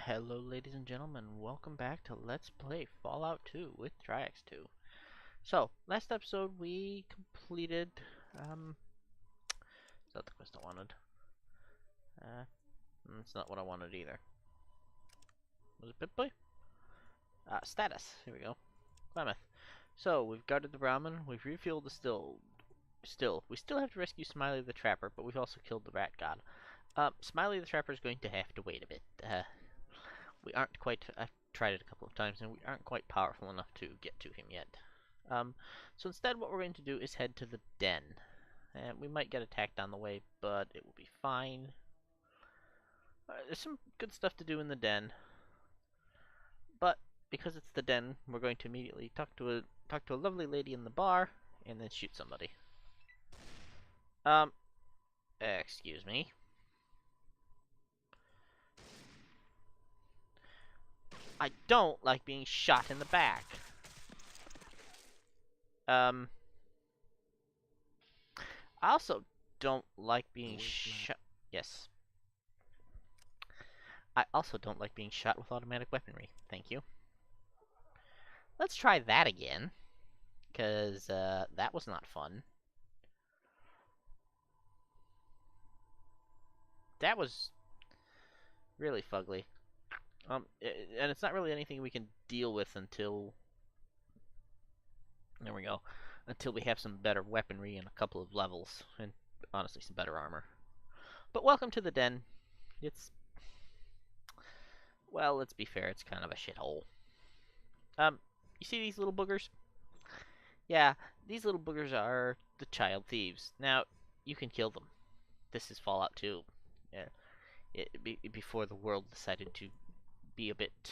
Hello ladies and gentlemen, welcome back to Let's Play Fallout 2 with Triax 2. So, last episode we completed, is that the quest I wanted? It's not what I wanted either. Was it Pip-Boy? Status, here we go. Klamath. So, we've guarded the Brahmin, we've refueled the we still have to rescue Smiley the Trapper, but we've also killed the Rat God. Smiley the Trapper is going to have to wait a bit. We aren't quite, I've tried it a couple of times, and we aren't quite powerful enough to get to him yet. So instead what we're going to do is head to the den. And we might get attacked on the way, but it will be fine. There's some good stuff to do in the den. But because it's the den, we're going to immediately talk to a lovely lady in the bar, and then shoot somebody. Excuse me. I don't like being shot in the back. I also don't like being shot. Yes. I also don't like being shot with automatic weaponry. Thank you. Let's try that again. Because, that was not fun. That was really fugly. And it's not really anything we can deal with until... There we go. Until we have some better weaponry and a couple of levels. And, honestly, some better armor. But welcome to the den. It's... Well, let's be fair, it's kind of a shithole. You see these little boogers? Yeah, these little boogers are the child thieves. Now, you can kill them. This is Fallout 2. Yeah, before the world decided to be a bit,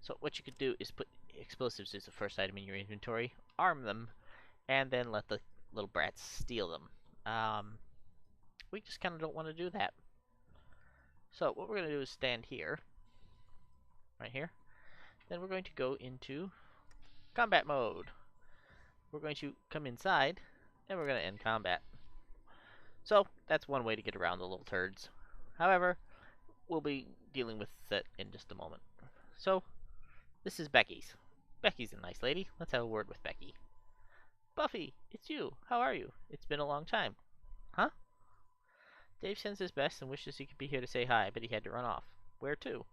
So what you could do is put explosives as the first item in your inventory, arm them, and then let the little brats steal them. We just kind of don't want to do that. So what we're going to do is stand here, right here. Then we're going to go into combat mode. We're going to come inside, and we're going to end combat. So that's one way to get around the little turds. However, we'll be dealing with that in just a moment. So, this is Becky's. Becky's a nice lady. Let's have a word with Becky. Buffy, it's you. How are you? It's been a long time. Huh? Dave sends his best and wishes he could be here to say hi, but he had to run off. Where to?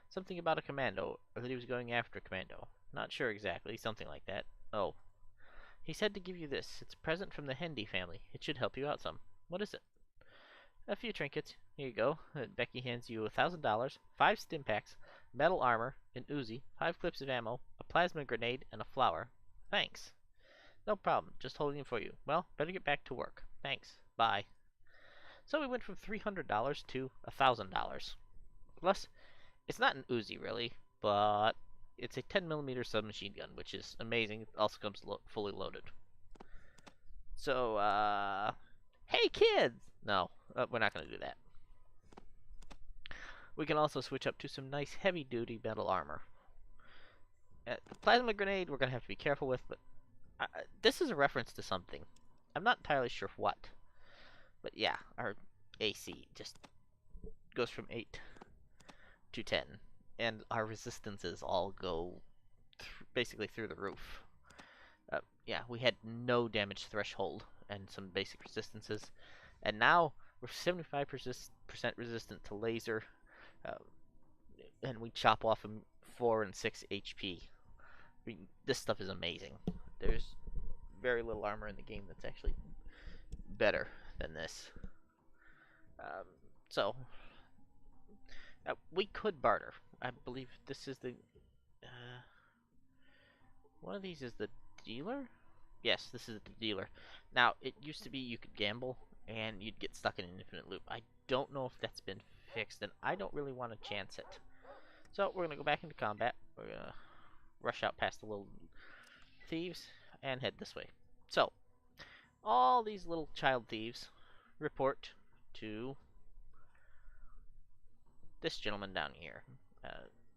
Something about a commando, or that he was going after a commando. Not sure exactly, something like that. Oh. He said to give you this. It's a present from the Hendy family. It should help you out some. What is it? A few trinkets. Here you go. Becky hands you $1,000, 5 stim packs, metal armor, an Uzi, 5 clips of ammo, a plasma grenade, and a flower. Thanks. No problem. Just holding it for you. Well, better get back to work. Thanks. Bye. So we went from $300 to $1,000. Plus, it's not an Uzi really, but it's a 10mm submachine gun, which is amazing. It also comes fully loaded. So, hey kids! No, we're not going to do that. We can also switch up to some nice heavy-duty metal armor. The plasma grenade we're going to have to be careful with, but this is a reference to something. I'm not entirely sure what. But yeah, our AC just goes from 8 to 10. And our resistances all go basically through the roof. Yeah, we had no damage threshold and some basic resistances. And now we're 75% resistant to laser. And we chop off 4 and 6 HP. I mean, this stuff is amazing. There's very little armor in the game that's actually better than this. So, we could barter. I believe this is the... one of these is the dealer? Yes, this is the dealer. Now, it used to be you could gamble, and you'd get stuck in an infinite loop. I don't know if that's been fixed, and I don't really want to chance it. So, we're going to go back into combat. We're going to rush out past the little thieves, and head this way. So, all these little child thieves report to this gentleman down here.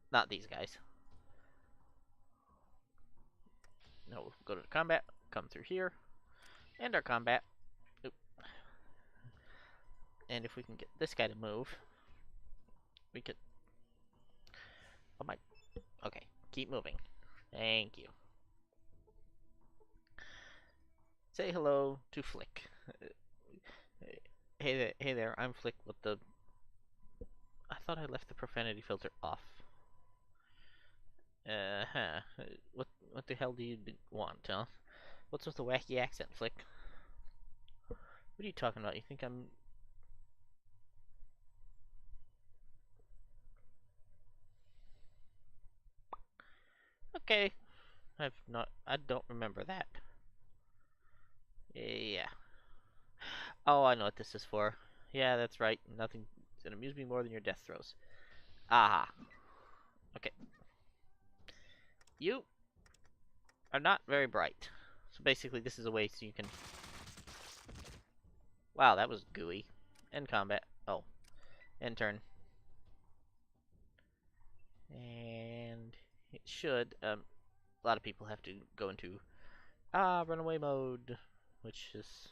Not these guys. No, we'll go to combat, come through here, end our combat. Oop. And if we can get this guy to move, We could. Oh my. Okay, keep moving. Thank you. Say hello to Flick. Hey there. I'm Flick with the. I thought I left the profanity filter off. Huh. What the hell do you want, huh? What's with the wacky accent, Flick? What are you talking about? You think I'm? Okay. I've not. I don't remember that. Yeah. Oh, I know what this is for. Yeah, that's right. Nothing can amuse me more than your death throws. Aha. Okay. You are not very bright. So basically, this is a way so you can. Wow, that was gooey. End combat. Oh, end turn. And it should. A lot of people have to go into runaway mode, which is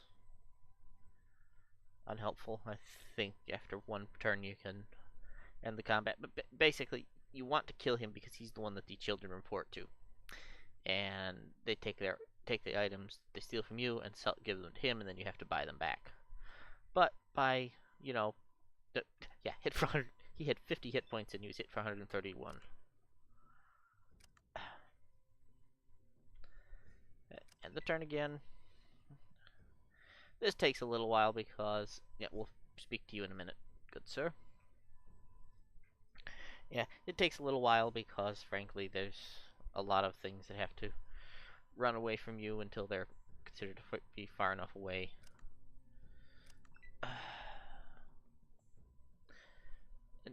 unhelpful. I think after one turn you can end the combat. But basically, you want to kill him because he's the one that the children report to, and they take the items they steal from you and give them to him, and then you have to buy them back. But by yeah, hit for 100. He had 50 hit points and he was hit for 131. And the turn again. This takes a little while because yeah, we'll speak to you in a minute, good sir. Yeah, it takes a little while because frankly there's a lot of things that have to run away from you until they're considered to be far enough away.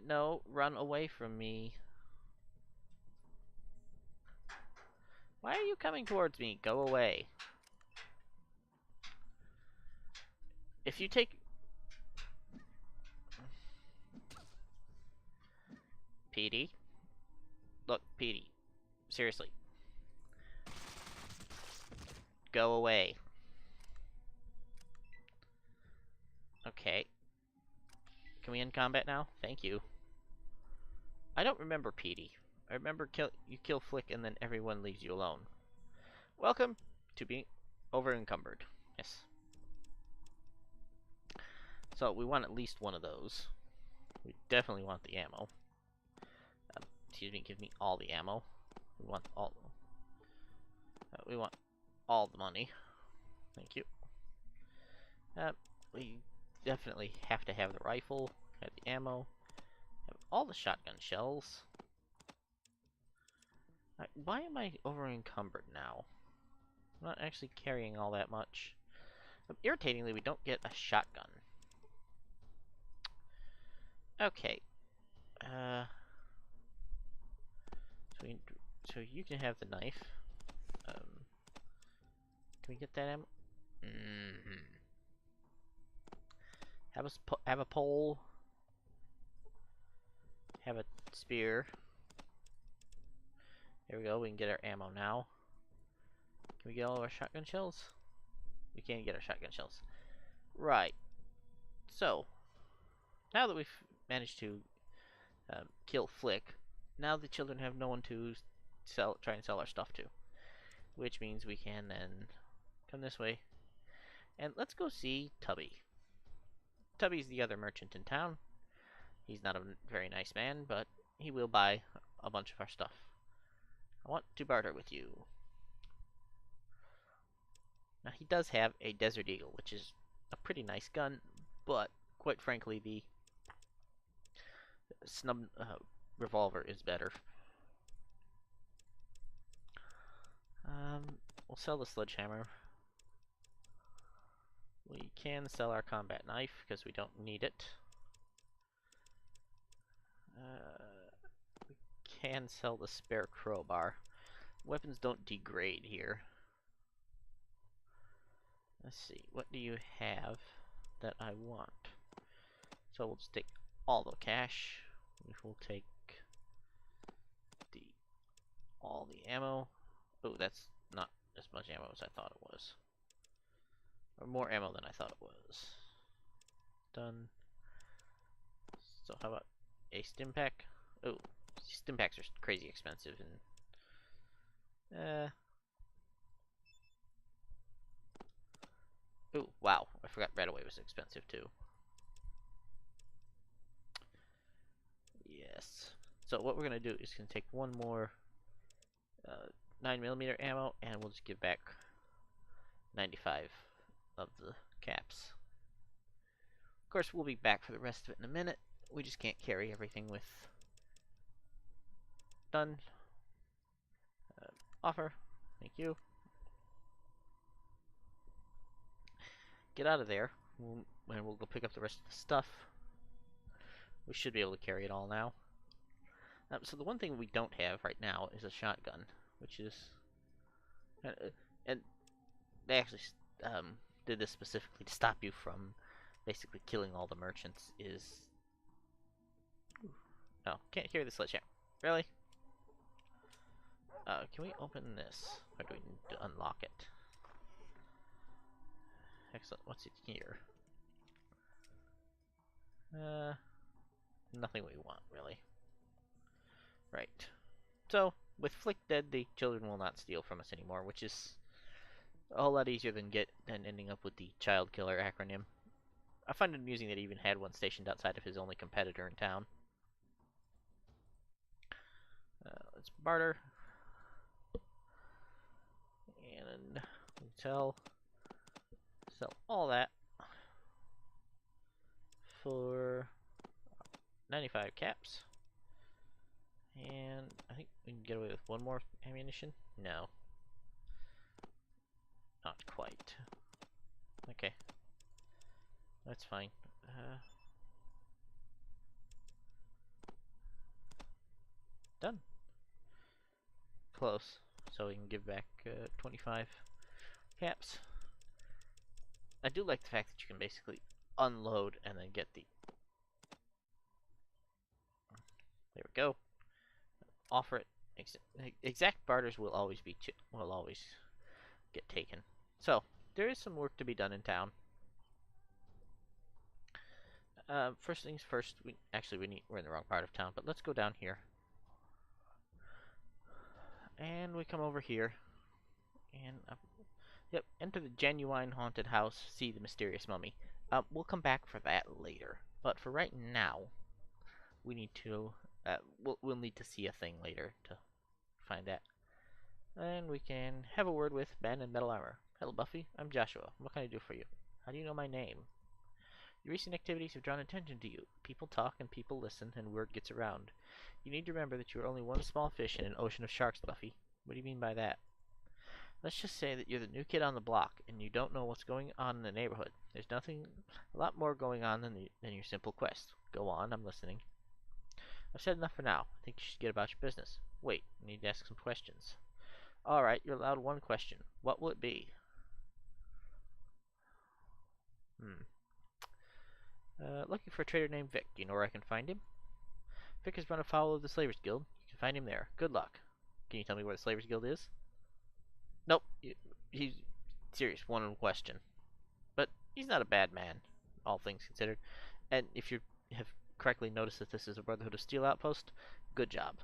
No, run away from me. Why are you coming towards me? Go away. If you take... Petey? Look, Petey. Seriously. Go away. Okay. Can we end combat now? Thank you. I don't remember Petey. I remember you kill Flick and then everyone leaves you alone. Welcome to being over encumbered. Yes. So we want at least one of those. We definitely want the ammo. Excuse me, give me all the ammo. We want all. We want all the money. Thank you. We definitely have to have the rifle, have the ammo, have all the shotgun shells. Why am I over encumbered now? I'm not actually carrying all that much. Irritatingly, we don't get a shotgun. Okay. So you can have the knife. Can we get that ammo? Have a pole. Have a spear. There we go. We can get our ammo now. Can we get all of our shotgun shells? We can't get our shotgun shells. Right. So, now that we've managed to kill Flick, now the children have no one to try and sell our stuff to. Which means we can then come this way. And let's go see Tubby. Tubby's the other merchant in town. He's not a very nice man, but he will buy a bunch of our stuff. I want to barter with you. Now, he does have a Desert Eagle, which is a pretty nice gun, but quite frankly, the snub revolver is better. We'll sell the sledgehammer. We can sell our combat knife because we don't need it. We can sell the spare crowbar. Weapons don't degrade here. Let's see, what do you have that I want? So we'll just take all the cash. We'll take all the ammo. Oh, that's not as much ammo as I thought it was. Or more ammo than I thought it was. Done. So how about a stim pack. Oh, stim packs are crazy expensive, and oh wow, I forgot right away was expensive too. Yes. So what we're gonna do is gonna take one more 9mm ammo, and we'll just give back 95 of the caps. Of course, we'll be back for the rest of it in a minute. We just can't carry everything with. Done. Offer. Thank you. Get out of there. And we'll go pick up the rest of the stuff. We should be able to carry it all now. So the one thing we don't have right now is a shotgun, which is... and they actually did this specifically to stop you from basically killing all the merchants, is... No, can't hear the sledgehammer. Really? Can we open this? Or do we need to unlock it? Excellent. What's it here? Nothing we want, really. Right. So, with Flick dead, the children will not steal from us anymore, which is a whole lot easier than ending up with the child killer acronym. I find it amusing that he even had one stationed outside of his only competitor in town. Let's barter. And sell all that for 95 caps. And I think we can get away with one more ammunition. No. Not quite. Okay. That's fine. Done. Close. So we can give back 25 caps. I do like the fact that you can basically unload and then get the... There we go. Offer it. Exact barters will always get taken. So there is some work to be done in town. First things first. We're in the wrong part of town, but let's go down here. And we come over here, and yep, enter the genuine haunted house. See the mysterious mummy. We'll come back for that later, but for right now, we need to. We'll need to see a thing later to find that. And we can have a word with Ben in metal armor. Hello, Buffy. I'm Joshua. What can I do for you? How do you know my name? Your recent activities have drawn attention to you. People talk and people listen, and word gets around. You need to remember that you are only one small fish in an ocean of sharks, Buffy. What do you mean by that? Let's just say that you're the new kid on the block, and you don't know what's going on in the neighborhood. There's a lot more going on than your simple quest. Go on, I'm listening. I've said enough for now. I think you should get about your business. Wait, I need to ask some questions. Alright, you're allowed one question. What will it be? Looking for a trader named Vic. Do you know where I can find him? Vic has run afoul of the Slavers Guild. You can find him there. Good luck. Can you tell me where the Slavers Guild is? Nope. He's serious. One question. But he's not a bad man, all things considered. And if you have correctly noticed that this is a Brotherhood of Steel outpost, good job.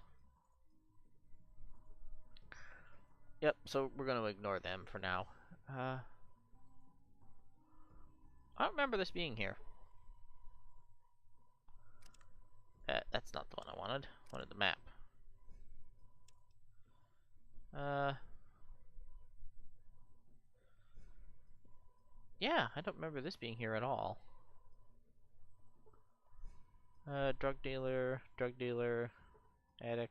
Yep, so we're going to ignore them for now. I don't remember this being here. That's not the one I wanted. I wanted the map. Yeah, I don't remember this being here at all. Drug dealer, addict.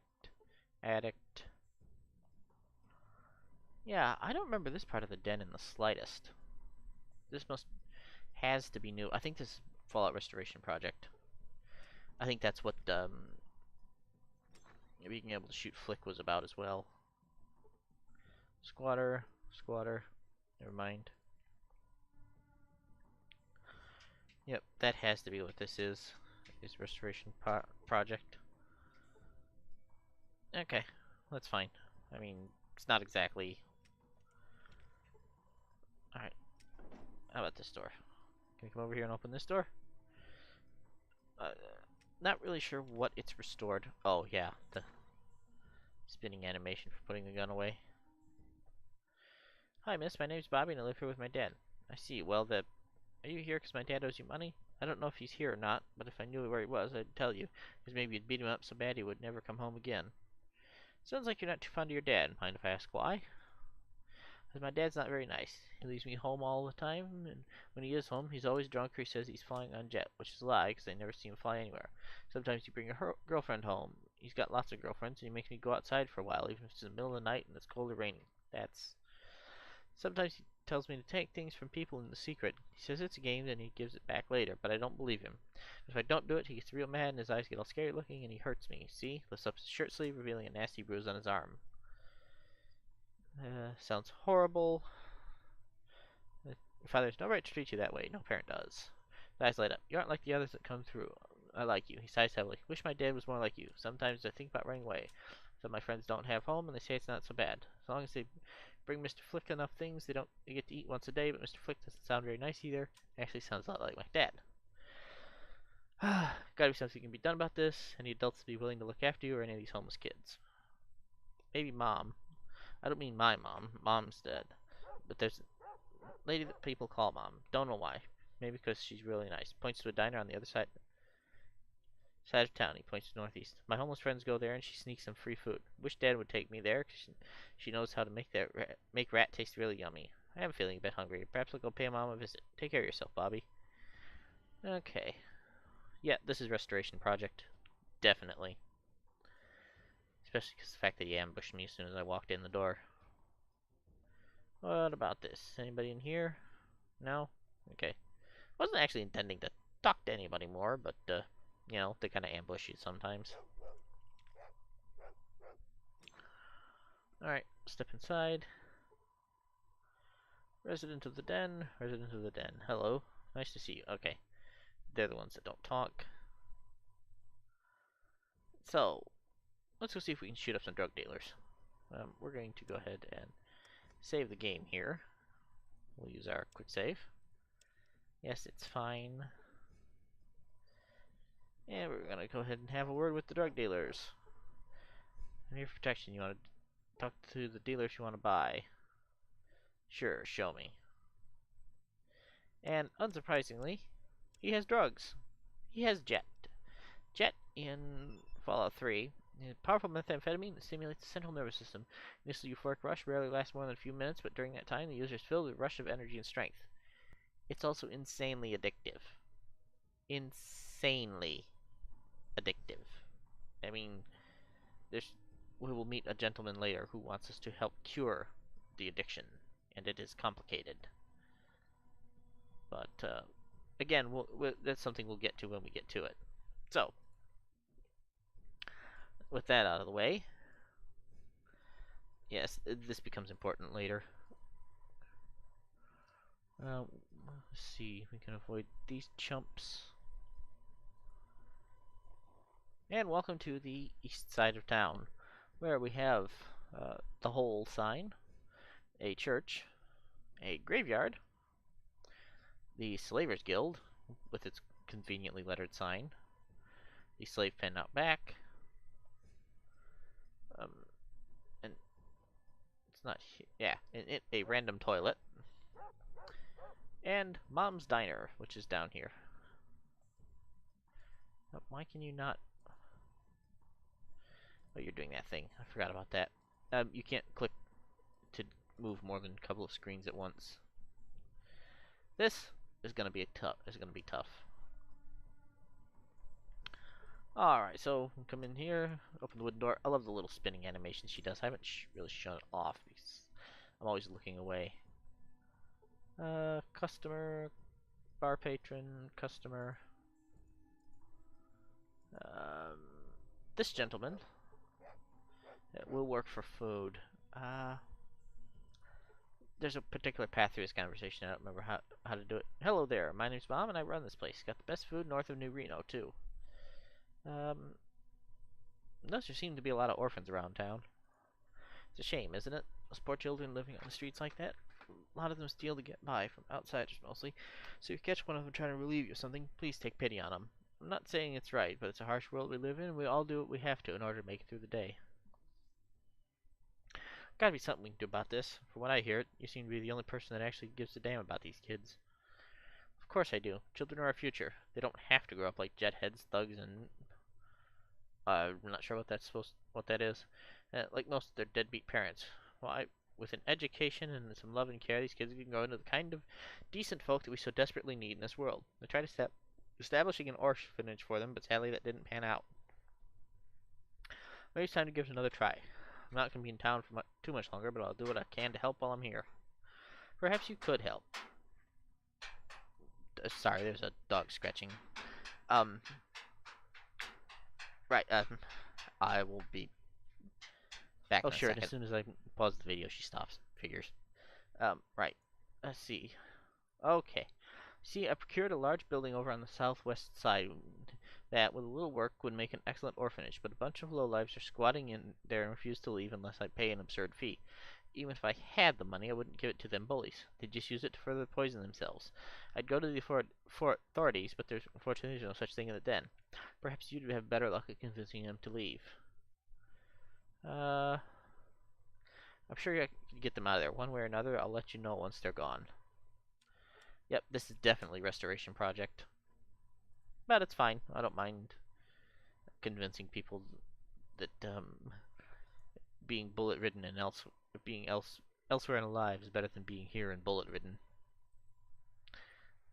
Yeah, I don't remember this part of the den in the slightest. This has to be new. I think this is Fallout Restoration Project. I think that's what being able to shoot Flick was about as well. Squatter. Never mind. Yep, that has to be what this is. Is Restoration Project. Okay, that's fine. I mean, it's not exactly... Alright. How about this door? Can we come over here and open this door? Not really sure what it's restored. Oh, yeah, the spinning animation for putting the gun away. Hi, miss. My name's Bobby, and I live here with my dad. I see. Well, are you here because my dad owes you money? I don't know if he's here or not, but if I knew where he was, I'd tell you, because maybe you'd beat him up so bad he would never come home again. Sounds like you're not too fond of your dad. Mind if I ask why? Because my dad's not very nice. He leaves me home all the time, and when he is home, he's always drunk or he says he's flying on jet, which is a lie, because I never see him fly anywhere. Sometimes he brings a girlfriend home. He's got lots of girlfriends, and he makes me go outside for a while, even if it's in the middle of the night and it's cold or raining. That's... Sometimes he tells me to take things from people in the secret. He says it's a game, and he gives it back later, but I don't believe him. If I don't do it, he gets real mad, and his eyes get all scary looking, and he hurts me. See? Lifts up his shirt sleeve, revealing a nasty bruise on his arm. Sounds horrible. Your father has no right to treat you that way. No parent does. His eyes light up. You aren't like the others that come through. I like you. He sighs heavily. Wish my dad was more like you. Sometimes I think about running away. Some of my friends don't have home, and they say it's not so bad. As long as they bring Mr. Flick enough things, they get to eat once a day, but Mr. Flick doesn't sound very nice either. Actually sounds a lot like my dad. Gotta be something can be done about this. Any adults to be willing to look after you or any of these homeless kids. Maybe mom. I don't mean my mom. Mom's dead. But there's a lady that people call mom. Don't know why. Maybe because she's really nice. Points to a diner on the other side of town. He points to the northeast. My homeless friends go there, and she sneaks some free food. Wish Dad would take me there, because she knows how to make rat taste really yummy. I am feeling a bit hungry. Perhaps I'll go pay Mom a visit. Take care of yourself, Bobby. Okay. Yeah, this is restoration project. Definitely. Especially because the fact that he ambushed me as soon as I walked in the door. What about this? Anybody in here? No? Okay. Wasn't actually intending to talk to anybody more, but, they kind of ambush you sometimes. Alright, step inside. Resident of the den. Resident of the den. Hello. Nice to see you. Okay. They're the ones that don't talk. So, let's go see if we can shoot up some drug dealers. We're going to go ahead and save the game here. We'll use our quick save. Yes, it's fine. And we're going to go ahead and have a word with the drug dealers. I'm here for protection. You want to talk to the dealers you want to buy? Sure, show me. And unsurprisingly, he has drugs. He has Jet. Jet in Fallout 3 is powerful methamphetamine that stimulates the central nervous system. This euphoric rush rarely lasts more than a few minutes, but during that time, the user is filled with a rush of energy and strength. It's also insanely addictive. Insanely addictive. I mean, we will meet a gentleman later who wants us to help cure the addiction, and it is complicated. But, again, that's something we'll get to when we get to it. So, with that out of the way, yes, this becomes important later. Let's see, we can avoid these chumps. And welcome to the east side of town, where we have the Hole sign, a church, a graveyard, the Slavers Guild, with its conveniently lettered sign, the slave pen out back, and it's not, yeah, a random toilet, and Mom's Diner, which is down here. Oh, why can you not? Oh, you're doing that thing. I forgot about that. You can't click to move more than a couple of screens at once. This is gonna be tough. Alright, so come in here, open the wooden door. I love the little spinning animation she does. I haven't really shown it off because I'm always looking away. Customer, bar patron, customer. This gentleman will work for food. There's a particular path through this conversation. I don't remember how to do it. Hello there, my name's Mom and I run this place. Got the best food north of New Reno, too. Notice there seem to be a lot of orphans around town. It's a shame, isn't it? Those poor children living on the streets like that. A lot of them steal to get by, from outsiders mostly. So if you catch one of them trying to relieve you of something, please take pity on them. I'm not saying it's right, but it's a harsh world we live in, and we all do what we have to in order to make it through the day. Gotta be something we can do about this. From what I hear, you seem to be the only person that actually gives a damn about these kids. Of course I do. Children are our future. They don't have to grow up like jetheads, thugs, and I'm not sure what that is. Like most of their deadbeat parents. Well, with an education and some love and care, these kids can grow into the kind of decent folk that we so desperately need in this world. I tried establishing an orphanage for them, but sadly that didn't pan out. Maybe it's time to give it another try. I'm not going to be in town for too much longer, but I'll do what I can to help while I'm here. Perhaps you could help. Sorry, there's a dog scratching. Um, right, I will be back in a second. As soon as I pause the video, she stops. Figures. Right. Let's see. Okay. See, I procured a large building over on the southwest side that, with a little work, would make an excellent orphanage, but a bunch of lowlifes are squatting in there and refuse to leave unless I pay an absurd fee. Even if I had the money, I wouldn't give it to them bullies. They'd just use it to further poison themselves. I'd go to the authorities, but there's unfortunately no such thing in the den. Perhaps you'd have better luck at convincing them to leave. I'm sure I could get them out of there. One way or another, I'll let you know once they're gone. Yep, this is definitely restoration project. But it's fine. I don't mind convincing people that being bullet-ridden and elsewhere and alive is better than being here and bullet-ridden.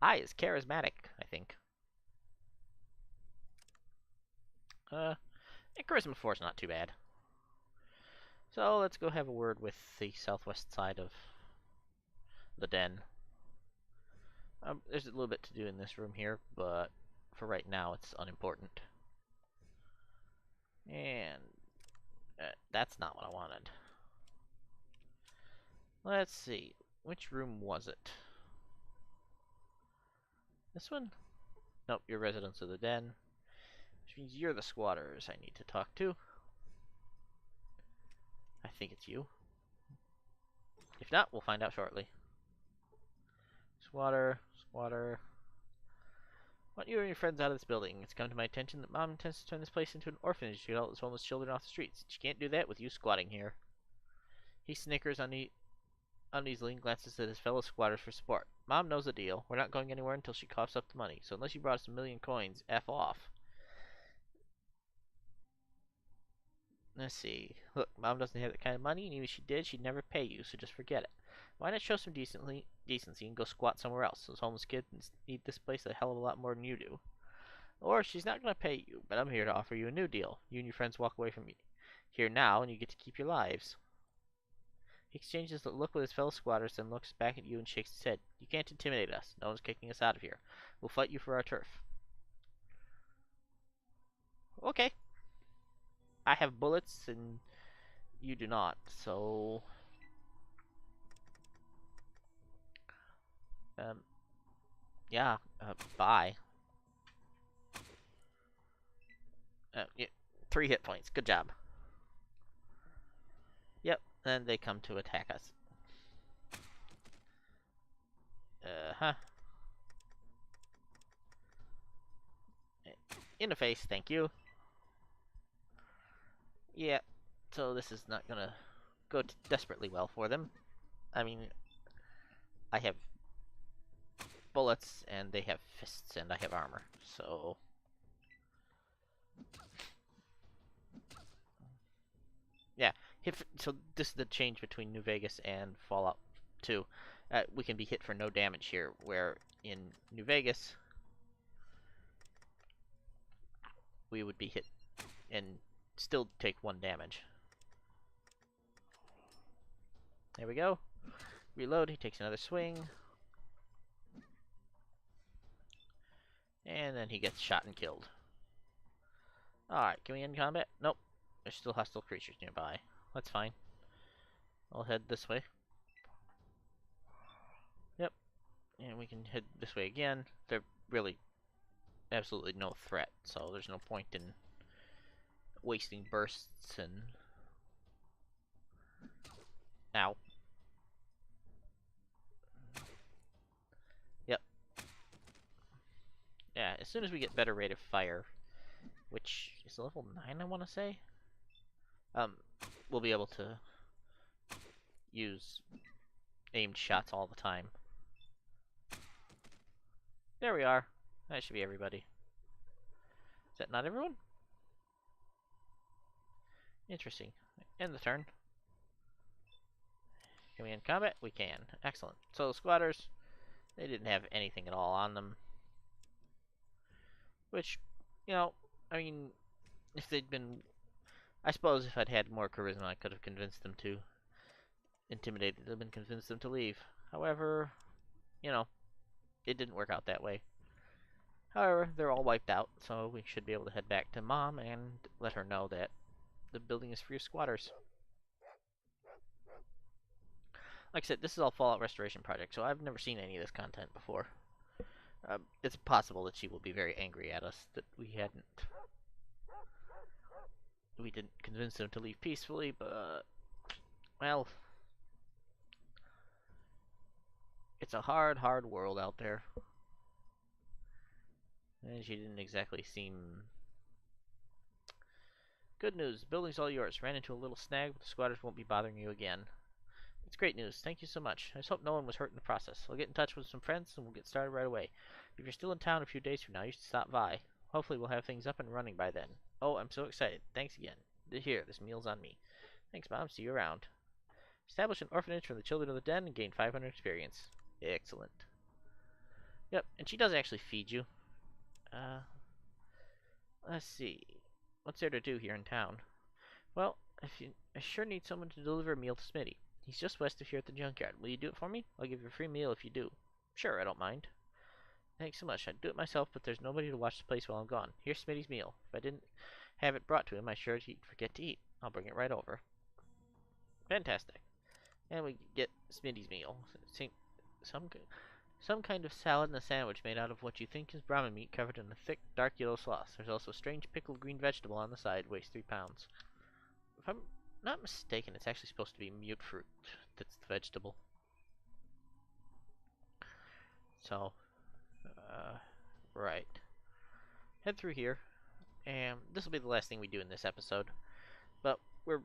I is charismatic, I think. And charisma 4 is not too bad. So let's go have a word with the southwest side of the den. There's a little bit to do in this room here, but for right now it's unimportant. And that's not what I wanted. Let's see. Which room was it? This one? Nope, you're residents of the den. Which means you're the squatters I need to talk to. I think it's you. If not, we'll find out shortly. Squatter. Want you and your friends out of this building. It's come to my attention that Mom intends to turn this place into an orphanage to get all those homeless children off the streets. She can't do that with you squatting here. He snickers uneasily and glances at his fellow squatters for support. Mom knows the deal. We're not going anywhere until she coughs up the money. So unless you brought us a million coins, F off. Let's see. Look, Mom doesn't have that kind of money, and even if she did, she'd never pay you, so just forget it. Why not show some decency and go squat somewhere else? Those homeless kids need this place a hell of a lot more than you do. Or she's not going to pay you, but I'm here to offer you a new deal. You and your friends walk away from me here now, and you get to keep your lives. He exchanges a look with his fellow squatters, then looks back at you and shakes his head. You can't intimidate us. No one's kicking us out of here. We'll fight you for our turf. Okay. I have bullets, and you do not, so... yeah, bye. Yeah, 3 hit points. Good job. Yep, then they come to attack us. Uh-huh. In the face, thank you. Yeah, so this is not gonna go desperately well for them. I mean, I have bullets, and they have fists, and I have armor, so... yeah, so this is the change between New Vegas and Fallout 2. We can be hit for no damage here, where in New Vegas, we would be hit and still take 1 damage. There we go. Reload, he takes another swing. And then he gets shot and killed. Alright, can we end combat? Nope. There's still hostile creatures nearby. That's fine. I'll head this way. Yep. And we can head this way again. They're really absolutely no threat, so there's no point in wasting bursts and... ow. Yep. Yeah, as soon as we get better rate of fire, which is level 9, I want to say, um, we'll be able to use aimed shots all the time. There we are. That should be everybody. Is that not everyone? Interesting. End the turn. Can we end combat? We can. Excellent. So the squatters, they didn't have anything at all on them. Which, you know, I mean, if they'd been... I suppose if I'd had more charisma, I could have convinced them to intimidate them and convinced them to leave. However, you know, it didn't work out that way. However, they're all wiped out, so we should be able to head back to Mom and let her know that the building is free of squatters. Like I said, this is all Fallout Restoration Project, so I've never seen any of this content before. It's possible that she will be very angry at us that we didn't convince them to leave peacefully, but, well, it's a hard, hard world out there. And she didn't exactly seem... Good news, the building's all yours. Ran into a little snag, but the squatters won't be bothering you again. It's great news. Thank you so much. I just hope no one was hurt in the process. I'll get in touch with some friends and we'll get started right away. If you're still in town a few days from now, you should stop by. Hopefully we'll have things up and running by then. Oh, I'm so excited. Thanks again. Here, this meal's on me. Thanks, Mom. See you around. Establish an orphanage for the children of the den and gain 500 experience. Excellent. Yep, and she does actually feed you. Let's see. What's there to do here in town? Well, I sure need someone to deliver a meal to Smitty. He's just west of here at the junkyard. Will you do it for me? I'll give you a free meal if you do. Sure, I don't mind. Thanks so much. I'd do it myself, but there's nobody to watch the place while I'm gone. Here's Smitty's meal. If I didn't have it brought to him, I'm sure he'd forget to eat. I'll bring it right over. Fantastic. And we get Smitty's meal. Some kind of salad and a sandwich made out of what you think is Brahma meat covered in a thick, dark yellow sauce. There's also a strange pickled green vegetable on the side, weighs 3 pounds. If I'm not mistaken, it's actually supposed to be mute fruit that's the vegetable. So, right. Head through here, and this will be the last thing we do in this episode. But we're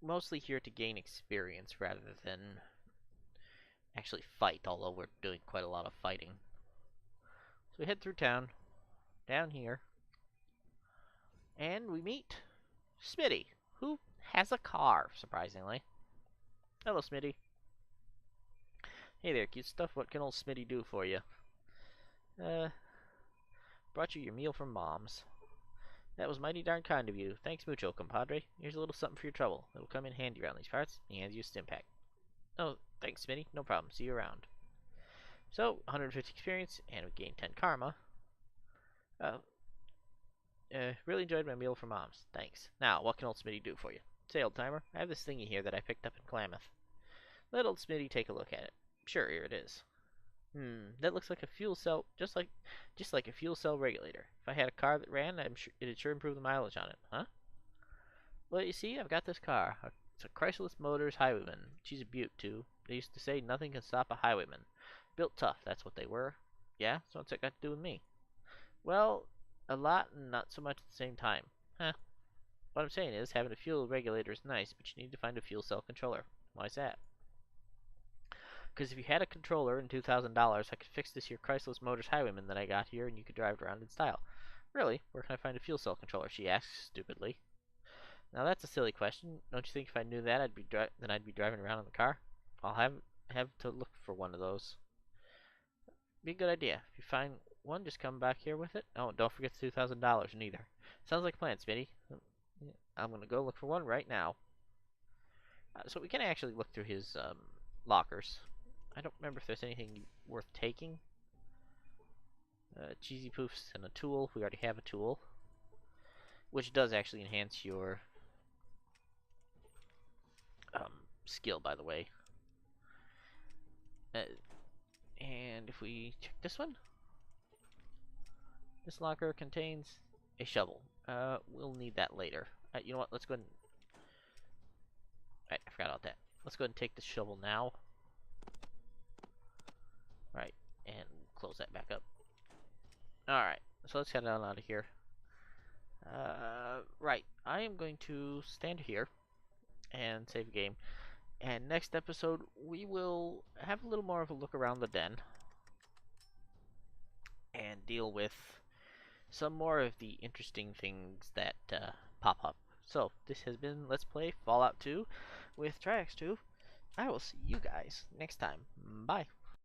mostly here to gain experience rather than actually fight, although we're doing quite a lot of fighting. So we head through town, down here, and we meet Smitty, who has a car, surprisingly. Hello, Smitty. Hey there, cute stuff. What can old Smitty do for you? Brought you your meal from Mom's. That was mighty darn kind of you. Thanks mucho, compadre. Here's a little something for your trouble. It'll come in handy around these parts. He hands you a stim pack. Oh, thanks, Smitty. No problem. See you around. So, 150 experience, and we gain 10 karma. Really enjoyed my meal from Mom's. Thanks. Now, what can old Smitty do for you? Say, old timer, I have this thingy here that I picked up in Klamath. Let old Smitty take a look at it. Sure, here it is. That looks like a fuel cell, just like a fuel cell regulator. If I had a car that ran, it'd sure improve the mileage on it, huh? Well, you see, I've got this car. It's a Chrysler Motors Highwayman. She's a beaut, too. They used to say nothing can stop a highwayman. Built tough, that's what they were. Yeah, so what's that got to do with me? Well, a lot and not so much at the same time. Huh. What I'm saying is, having a fuel regulator is nice, but you need to find a fuel cell controller. Why's that? Because if you had a controller and $2,000, I could fix this here Chrysler Motors Highwayman that I got here, and you could drive it around in style. Really? Where can I find a fuel cell controller? She asks stupidly. Now that's a silly question. Don't you think if I knew that, I'd be driving around in the car? I'll have to look for one of those. Be a good idea. If you find one, just come back here with it. Oh, and don't forget the $2,000 neither. Sounds like a plan, Smitty. I'm gonna go look for one right now. So we can actually look through his lockers. I don't remember if there's anything worth taking. Cheesy poofs and a tool. We already have a tool, which does actually enhance your skill, by the way. And if we check this one, this locker contains a shovel. We'll need that later. You know what? Let's go ahead and... I forgot about that. Let's go ahead and take the shovel now. Right, and close that back up. Alright, so let's head on out of here. Right, I am going to stand here and save game. And next episode, we will have a little more of a look around the den and deal with some more of the interesting things that pop up. So, this has been Let's Play Fallout 2 with Triax 2. I will see you guys next time. Bye.